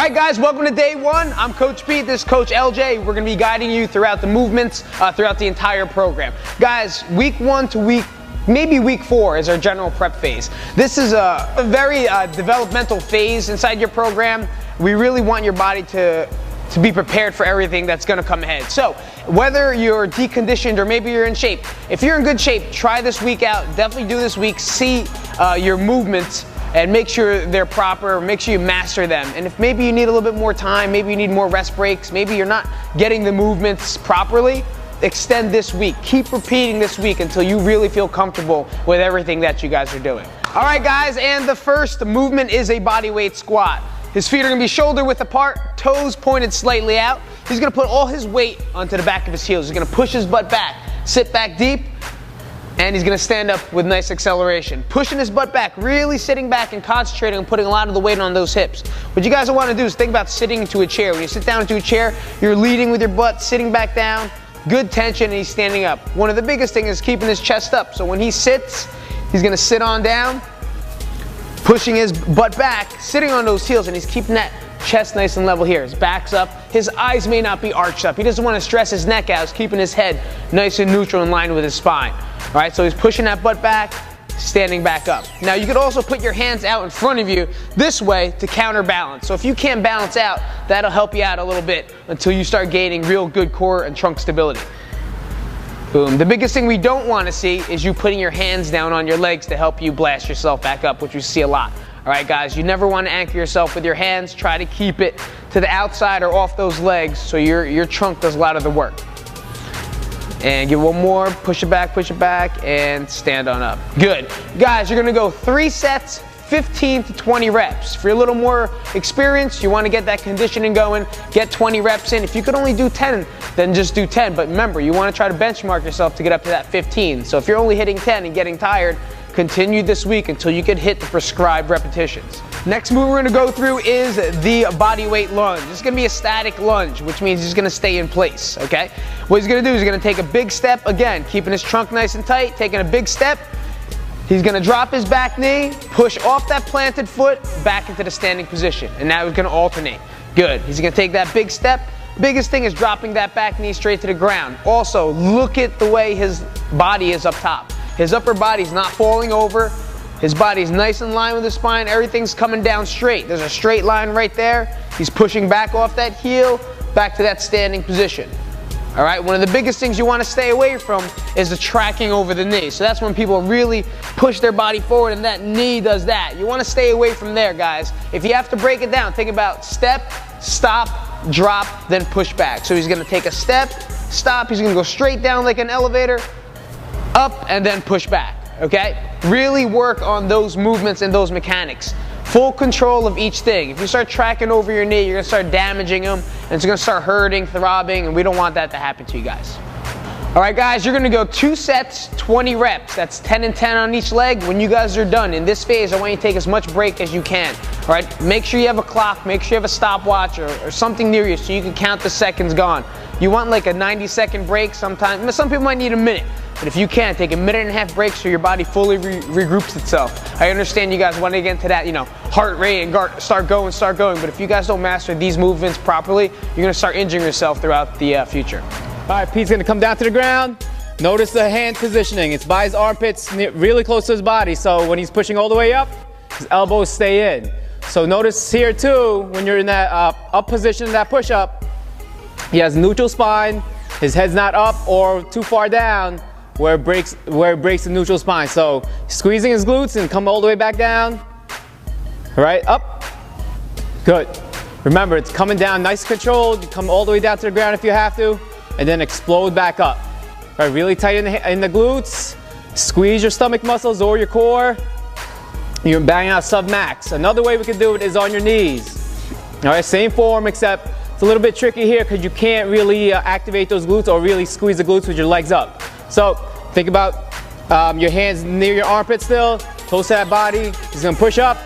Alright guys, welcome to day one. I'm Coach Pete, this is Coach LJ. We're going to be guiding you throughout the movements, throughout the entire program. Guys, week 1 to maybe week 4 is our general prep phase. This is a very developmental phase inside your program. We really want your body to be prepared for everything that's going to come ahead. So whether you're deconditioned or maybe you're in shape, if you're in good shape, try this week out. Definitely do this week. See your movements and make sure they're proper, make sure you master them. And if maybe you need a little bit more time, maybe you need more rest breaks, maybe you're not getting the movements properly, extend this week. Keep repeating this week until you really feel comfortable with everything that you guys are doing. All right guys, and the first movement is a body weight squat. His feet are gonna be shoulder width apart, toes pointed slightly out. He's gonna put all his weight onto the back of his heels. He's gonna push his butt back, sit back deep, and he's gonna stand up with nice acceleration. Pushing his butt back, really sitting back and concentrating on putting a lot of the weight on those hips. What you guys wanna do is think about sitting into a chair. When you sit down into a chair, you're leading with your butt, sitting back down, good tension, and he's standing up. One of the biggest things is keeping his chest up. So when he sits, he's gonna sit on down, pushing his butt back, sitting on those heels, and he's keeping that chest nice and level here. His back's up. His eyes may not be arched up. He doesn't want to stress his neck out. He's keeping his head nice and neutral in line with his spine. All right, so he's pushing that butt back, standing back up. Now you could also put your hands out in front of you this way to counterbalance. So if you can't balance out, that'll help you out a little bit until you start gaining real good core and trunk stability. Boom. The biggest thing we don't want to see is you putting your hands down on your legs to help you blast yourself back up, which we see a lot. All right, guys, you never want to anchor yourself with your hands. Try to keep it to the outside or off those legs so your trunk does a lot of the work. And give one more, push it back, and stand on up. Good. Guys, you're going to go 3 sets, 15 to 20 reps. If you're a little more experienced, you want to get that conditioning going, get 20 reps in. If you could only do 10, then just do 10. But remember, you want to try to benchmark yourself to get up to that 15. So if you're only hitting 10 and getting tired, continue this week until you can hit the prescribed repetitions. Next move we're going to go through is the body weight lunge. This is going to be a static lunge, which means he's going to stay in place, okay? What he's going to do is he's going to take a big step, again, keeping his trunk nice and tight, taking a big step. He's going to drop his back knee, push off that planted foot, back into the standing position. And now he's going to alternate. Good. He's going to take that big step. Biggest thing is dropping that back knee straight to the ground. Also, look at the way his body is up top. His upper body's not falling over. His body's nice in line with his spine. Everything's coming down straight. There's a straight line right there. He's pushing back off that heel, back to that standing position. All right, one of the biggest things you want to stay away from is the tracking over the knee. So that's when people really push their body forward and that knee does that. You want to stay away from there, guys. If you have to break it down, think about step, stop, drop, then push back. So he's going to take a step, stop, he's going to go straight down like an elevator, up, and then push back, okay? Really work on those movements and those mechanics. Full control of each thing. If you start tracking over your knee, you're gonna start damaging them, and it's gonna start hurting, throbbing, and we don't want that to happen to you guys. All right, guys, you're gonna go 2 sets, 20 reps. That's 10 and 10 on each leg. When you guys are done, in this phase, I want you to take as much break as you can. All right, make sure you have a clock, make sure you have a stopwatch or something near you so you can count the seconds gone. You want like a 90-second break sometimes. Some people might need a minute. But if you can, take a 1.5 break so your body fully regroups itself. I understand you guys want to get into that, heart rate and start going. But if you guys don't master these movements properly, you're going to start injuring yourself throughout the future. All right, Pete's going to come down to the ground. Notice the hand positioning. It's by his armpits, really close to his body. So when he's pushing all the way up, his elbows stay in. So notice here too, when you're in that up position, that push-up, he has neutral spine. His head's not up or too far down, where it breaks the neutral spine. So squeezing his glutes and come all the way back down. All right, up. Good. Remember, it's coming down nice and controlled. You come all the way down to the ground if you have to, and then explode back up. All right, really tight in the glutes. Squeeze your stomach muscles or your core. You're banging out sub-max. Another way we can do it is on your knees. All right, same form, except it's a little bit tricky here because you can't really activate those glutes or really squeeze the glutes with your legs up. So think about your hands near your armpit still, close to that body. He's gonna push up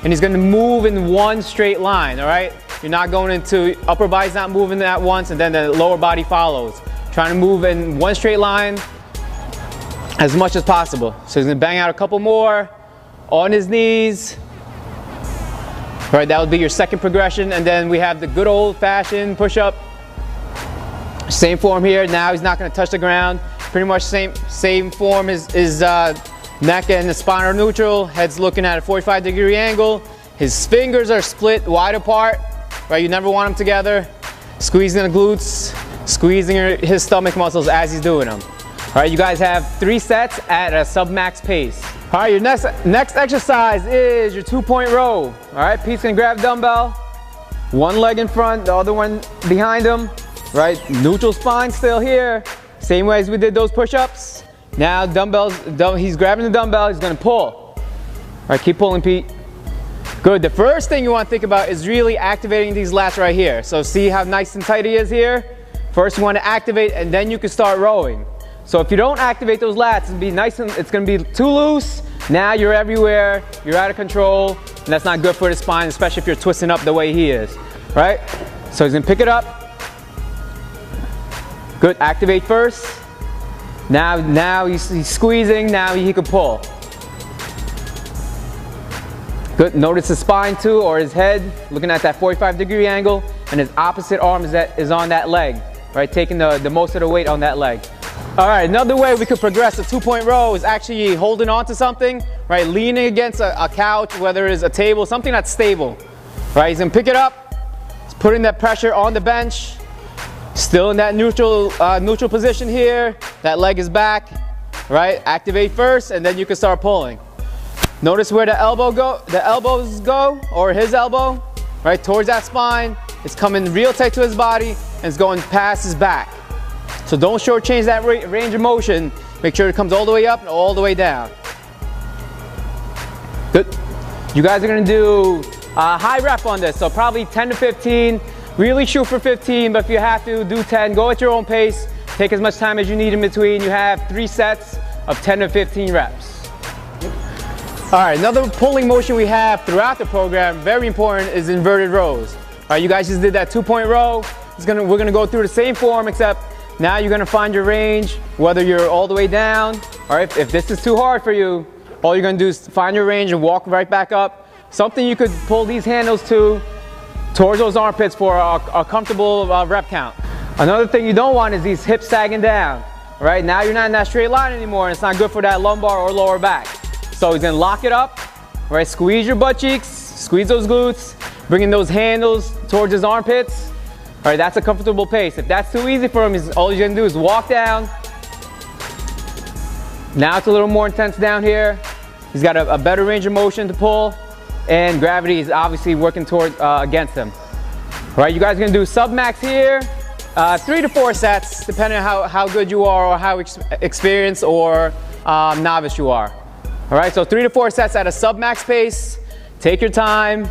and he's gonna move in one straight line, all right? You're not going into, upper body's not moving at once and then the lower body follows. Trying to move in one straight line as much as possible. So he's gonna bang out a couple more on his knees. All right, that would be your second progression. And then we have the good old-fashioned push-up. Same form here. Now he's not going to touch the ground. Pretty much same form. His neck and the spine are neutral. Head's looking at a 45-degree angle. His fingers are split wide apart. Right, you never want them together. Squeezing the glutes, squeezing his stomach muscles as he's doing them. All right, you guys have 3 sets at a sub-max pace. All right, your next exercise is your 2-point row. All right, Pete's gonna grab dumbbell, one leg in front, the other one behind him. Right, neutral spine still here. Same way as we did those push-ups. Now he's grabbing the dumbbell, he's gonna pull. All right, keep pulling, Pete. Good, the first thing you want to think about is really activating these lats right here. So see how nice and tight he is here? First you want to activate and then you can start rowing. So if you don't activate those lats, it's going to be too loose. Now you're everywhere, you're out of control, and that's not good for the spine, especially if you're twisting up the way he is, right? So he's going to pick it up. Good, activate first. Now he's squeezing, now he can pull. Good, notice his spine too, or his head, looking at that 45-degree angle, and his opposite arm is on that leg, right? Taking the most of the weight on that leg. All right, another way we could progress a 2-point row is actually holding on to something, right? Leaning against a couch, whether it's a table, something that's stable, right? He's gonna pick it up, he's putting that pressure on the bench, still in that neutral position here, that leg is back, right? Activate first, and then you can start pulling. Notice where the elbows go, or his elbow, right, towards that spine. It's coming real tight to his body, and it's going past his back. So don't shortchange that range of motion. Make sure it comes all the way up and all the way down. Good. You guys are gonna do a high rep on this, so probably 10 to 15. Really shoot for 15, but if you have to, do 10. Go at your own pace. Take as much time as you need in between. You have 3 sets of 10 to 15 reps. All right, another pulling motion we have throughout the program, very important, is inverted rows. All right, you guys just did that 2-point row. We're gonna go through the same form, except now you're gonna find your range, whether you're all the way down, or if this is too hard for you, all you're gonna do is find your range and walk right back up. Something you could pull these handles towards those armpits for a comfortable rep count. Another thing you don't want is these hips sagging down. All right, now you're not in that straight line anymore, and it's not good for that lumbar or lower back. So he's gonna lock it up, right? Squeeze your butt cheeks, squeeze those glutes, bringing those handles towards his armpits. All right, that's a comfortable pace. If that's too easy for him, all he's gonna do is walk down. Now it's a little more intense down here. He's got a better range of motion to pull, and gravity is obviously working against him. All right, you guys are gonna do sub-max here. 3 to 4 sets, depending on how good you are or how experienced or novice you are. All right, so 3 to 4 sets at a sub-max pace. Take your time,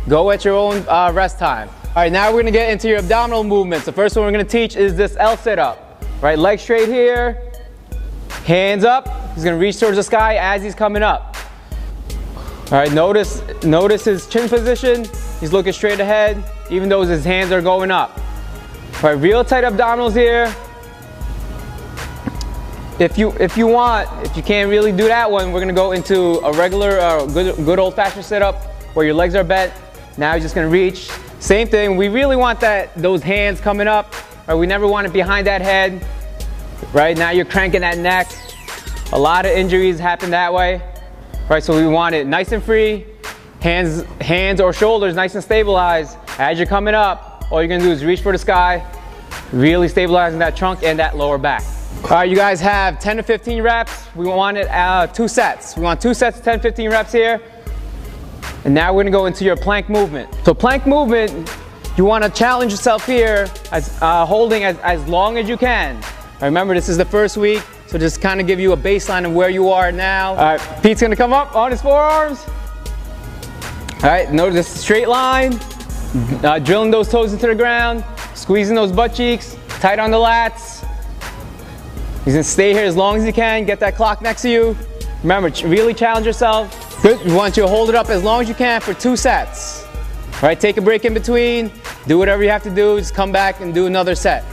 go at your own rest time. All right, now we're gonna get into your abdominal movements. The first one we're gonna teach is this L sit-up. Right, leg straight here, hands up. He's gonna reach towards the sky as he's coming up. All right, notice his chin position. He's looking straight ahead, even though his hands are going up. All right, real tight abdominals here. If you can't really do that one, we're gonna go into a regular, good old-fashioned sit-up where your legs are bent. Now you're just gonna reach. Same thing. We really want those hands coming up. Right, we never want it behind that head. Right now you're cranking that neck. A lot of injuries happen that way. Right, so we want it nice and free. Hands or shoulders nice and stabilized. As you're coming up, all you're gonna do is reach for the sky, really stabilizing that trunk and that lower back. All right, you guys have 10 to 15 reps. We want it 2 sets. We want 2 sets of 10, 15 reps here. And now we're gonna go into your plank movement. So plank movement, you wanna challenge yourself here as holding as long as you can. Remember, this is the first week, so just kind of give you a baseline of where you are now. All right, Pete's gonna come up on his forearms. All right, notice the straight line, drilling those toes into the ground, squeezing those butt cheeks, tight on the lats. He's gonna stay here as long as you can, get that clock next to you. Remember, really challenge yourself. Good, we want you to hold it up as long as you can for 2 sets. All right, take a break in between, do whatever you have to do, just come back and do another set.